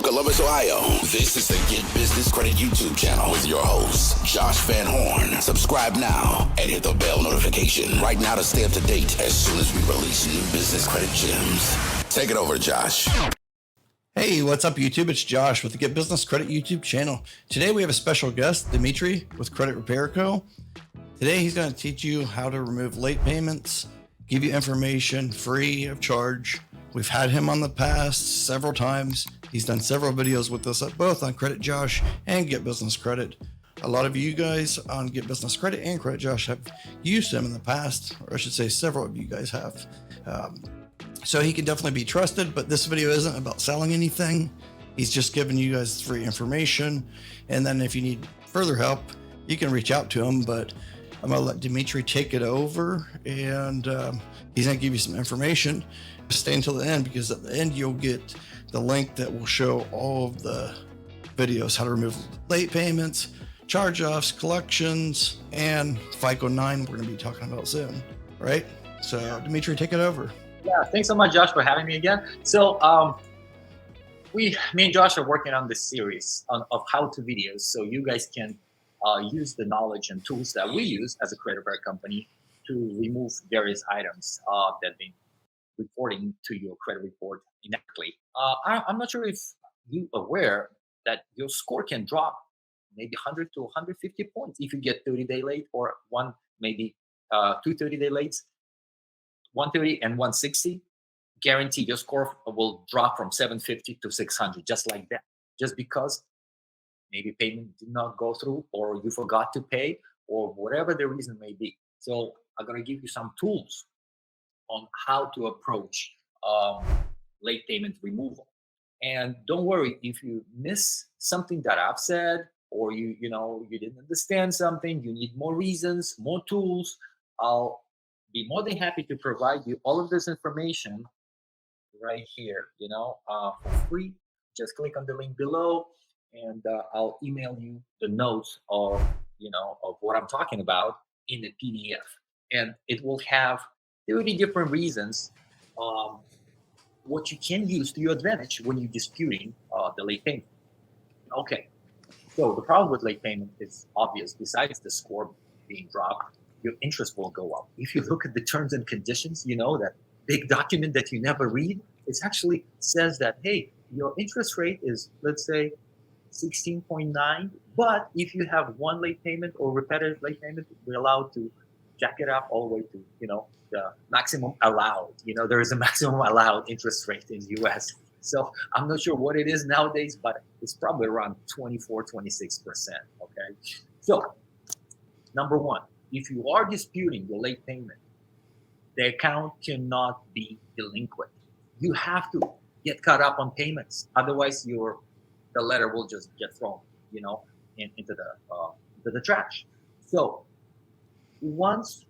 Columbus, Ohio. This is the Get Business Credit YouTube channel with your host, Josh Van Horn. Subscribe now and hit the bell notification right now to stay up to date as soon as we release new business credit gems. Take it over, Josh. Hey, what's up, YouTube? It's Josh with the Get Business Credit YouTube channel. Today we have a special guest, Dimitri with Credit Repair Co. Today he's going to teach you how to remove late payments, give you information free of charge. We've had him on the past several times. He's done several videos with us, both on Credit Josh and Get Business Credit. A lot of you guys on Get Business Credit and Credit Josh have used him in the past, or I should say several of you guys have. So he can definitely be trusted, but this video isn't about selling anything. He's just giving you guys free information. And then if you need further help, you can reach out to him, but I'm gonna let Dimitri take it over, and he's gonna give you some information. Stay until the end, because at the end you'll get the link that will show all of the videos, how to remove late payments, charge-offs, collections, and FICO 9 we're gonna be talking about soon, right? So Dimitri, take it over. Yeah, thanks so much, Josh, for having me again. So me and Josh are working on this series of how-to videos, so you guys can use the knowledge and tools that we use as a credit repair company to remove various items that been reporting to your credit report inaccurately. I'm not sure if you're aware that your score can drop maybe 100 to 150 points if you get 30-day late, or maybe 2 30-day lates. 130 and 160, guaranteed your score will drop from 750 to 600, just like that. Just because maybe payment did not go through, or you forgot to pay, or whatever the reason may be. So I'm gonna give you some tools on how to approach late payment removal. And don't worry if you miss something that I've said, or you didn't understand something, you need more reasons, more tools. I'll be more than happy to provide you all of this information right here, for free. Just click on the link below, and I'll email you the notes of what I'm talking about in the PDF. And it will have 30 different reasons what you can use to your advantage when you're disputing the late payment. Okay, so the problem with late payment is obvious. Besides the score being dropped, your interest will go up. If you look at the terms and conditions, that big document that you never read, it actually says that, hey, your interest rate is, let's say, 16.9, but if you have one late payment or repetitive late payment, we're allowed to jack it up all the way to, the maximum allowed. There is a maximum allowed interest rate in the US. So I'm not sure what it is nowadays, but it's probably around 24, 26%, okay? So, number one, if you are disputing the late payment, the account cannot be delinquent. You have to get caught up on payments. Otherwise, the letter will just get thrown, into the trash. So once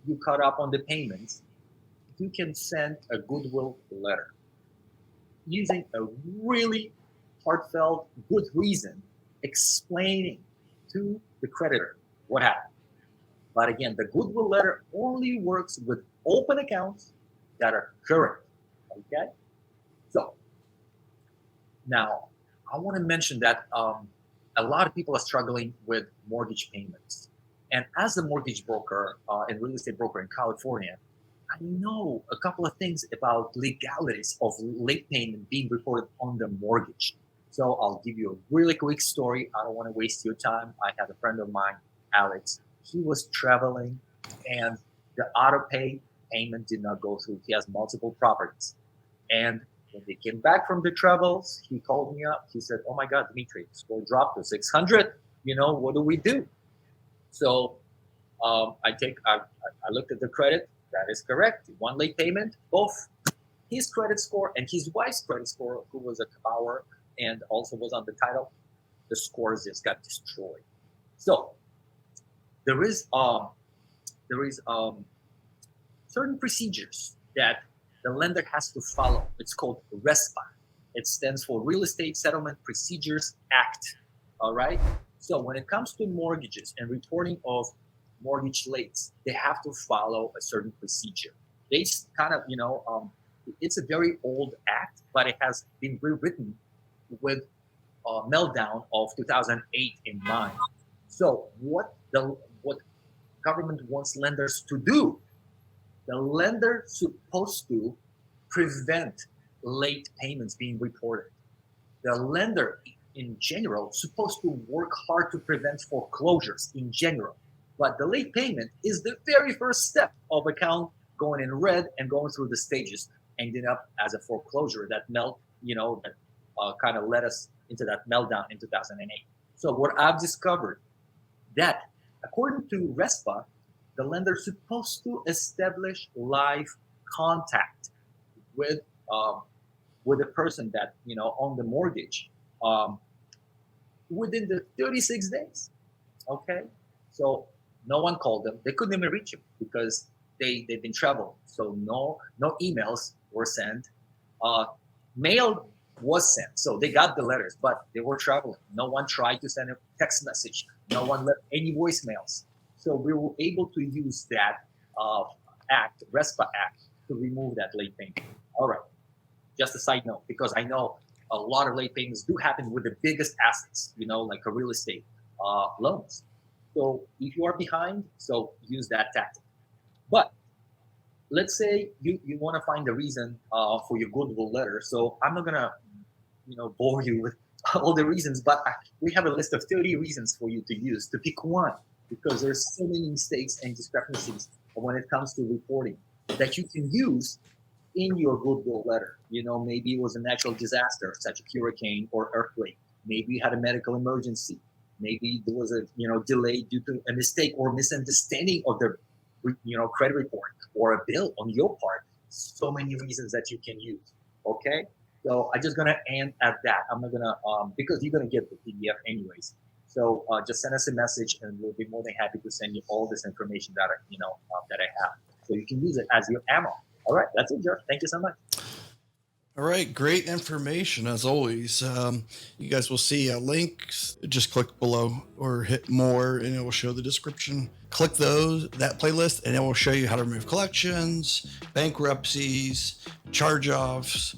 you caught up on the payments, you can send a goodwill letter using a really heartfelt, good reason, explaining to the creditor what happened. But again, the goodwill letter only works with open accounts that are current, okay? So now I want to mention that a lot of people are struggling with mortgage payments. And as a mortgage broker and real estate broker in California, I know a couple of things about legalities of late payment being reported on the mortgage. So I'll give you a really quick story. I don't want to waste your time. I had a friend of mine, Alex. He was traveling and the auto pay payment did not go through. He has multiple properties. And when they came back from the travels, he called me up. He said, oh my God, Dimitri, score dropped to 600. What do we do? So I looked at the credit. That is correct. One late payment, both his credit score and his wife's credit score, who was a borrower and also was on the title, the scores just got destroyed. So there is certain procedures that the lender has to follow. It's called RESPA. It stands for Real Estate Settlement Procedures Act. All right. So when it comes to mortgages and reporting of mortgage lates, they have to follow a certain procedure. They kind of, it's a very old act, but it has been rewritten with meltdown of 2008 in mind. So what government wants lenders to do? The lender supposed to prevent late payments being reported. The lender in general supposed to work hard to prevent foreclosures in general. But the late payment is the very first step of account going in red and going through the stages, ending up as a foreclosure that kind of led us into that meltdown in 2008. So what I've discovered that according to RESPA, the lender is supposed to establish live contact with the person that owned the mortgage within the 36 days. Okay, so no one called them. They couldn't even reach him because they've been traveling. So no emails were sent. Mail was sent, so they got the letters, but they were traveling. No one tried to send a text message. No one left any voicemails. So we were able to use that RESPA Act, to remove that late payment. All right. Just a side note, because I know a lot of late payments do happen with the biggest assets, like a real estate loans. So if you are behind, so use that tactic. But let's say you want to find the reason for your goodwill letter. So I'm not gonna, bore you with all the reasons, but we have a list of 30 reasons for you to use to pick one, because there's so many mistakes and discrepancies when it comes to reporting that you can use in your goodwill letter. Maybe it was a natural disaster such as a hurricane or earthquake. Maybe you had a medical emergency. Maybe there was a delay due to a mistake or misunderstanding of the credit report or a bill on your part. So many reasons that you can use. Okay, so I'm just gonna end at that. I'm not gonna because you're gonna get the PDF anyways. So just send us a message and we'll be more than happy to send you all this information that that I have, so you can use it as your ammo. All right, that's it, Josh. Thank you so much. All right, great information as always. You guys will see links. Just click below or hit more, and it will show the description. Click that playlist, and it will show you how to remove collections, bankruptcies, charge-offs.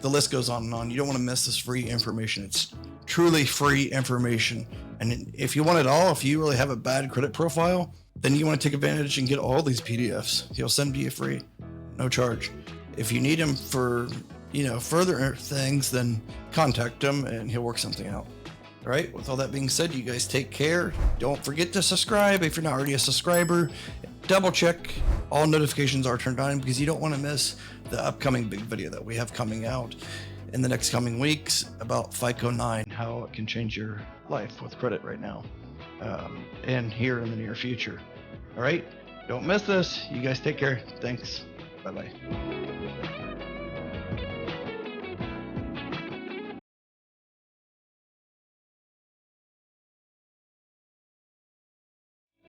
The list goes on and on. You don't want to miss this free information. It's truly free information. And if you want it all, if you really have a bad credit profile, then you want to take advantage and get all these PDFs. He'll send to you free, no charge. If you need them for further things, then contact him and he'll work something out. All right, with all that being said, you guys take care. Don't forget to subscribe if you're not already a subscriber. Double check all notifications are turned on, because you don't want to miss the upcoming big video that we have coming out in the next coming weeks about FICO 9, how it can change your life with credit right now and here in the near future. All right, don't miss this. You guys take care. Thanks. Bye-bye.